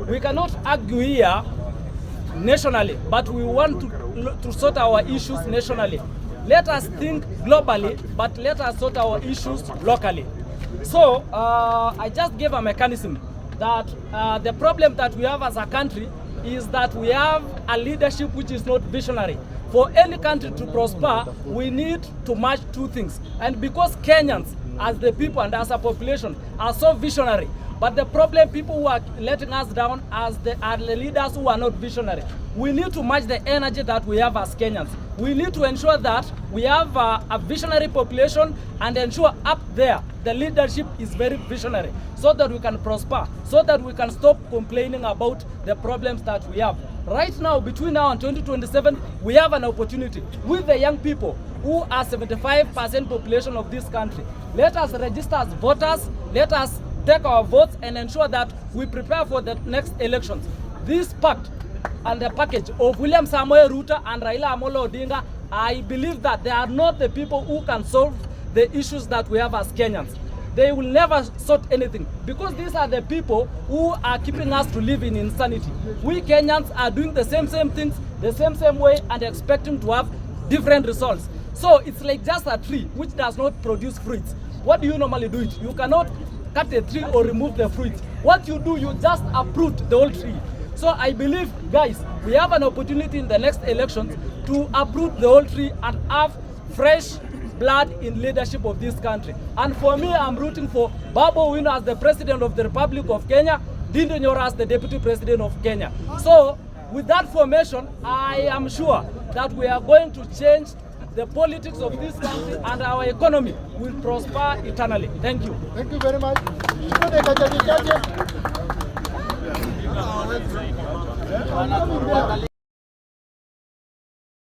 we cannot argue here nationally, but we want to sort our issues nationally. Let us think globally, but let us sort our issues locally. So I just gave a mechanism that the problem that we have as a country is that we have a leadership which is not visionary. For any country to prosper, we need to match two things. And because Kenyans, as the people and as a population, are so visionary, but the problem, people who are letting us down are the leaders who are not visionary. We need to match the energy that we have as Kenyans. We need to ensure that we have a visionary population and ensure up there the leadership is very visionary so that we can prosper, so that we can stop complaining about the problems that we have. Right now, between now and 2027, we have an opportunity with the young people who are 75% population of this country. Let us register as voters. Let us take our votes and ensure that we prepare for the next elections. This pact and the package of William Samoei Ruto and Raila Amolo Odinga, I believe that they are not the people who can solve the issues that we have as Kenyans. They will never sort anything because these are the people who are keeping us to live in insanity. We Kenyans are doing the same things, the same way, and expecting to have different results. So it's like just a tree which does not produce fruits. What do you normally do it? You cannot cut a tree or remove the fruit. What you do, you just uproot the whole tree. So I believe, guys, we have an opportunity in the next elections to uproot the whole tree and have fresh blood in leadership of this country. And for me, I'm rooting for Babu Owino as the President of the Republic of Kenya, Ndindi Nyoro as the Deputy President of Kenya. So with that formation, I am sure that we are going to change the politics of this country and our economy will prosper eternally. Thank you. Thank you very much.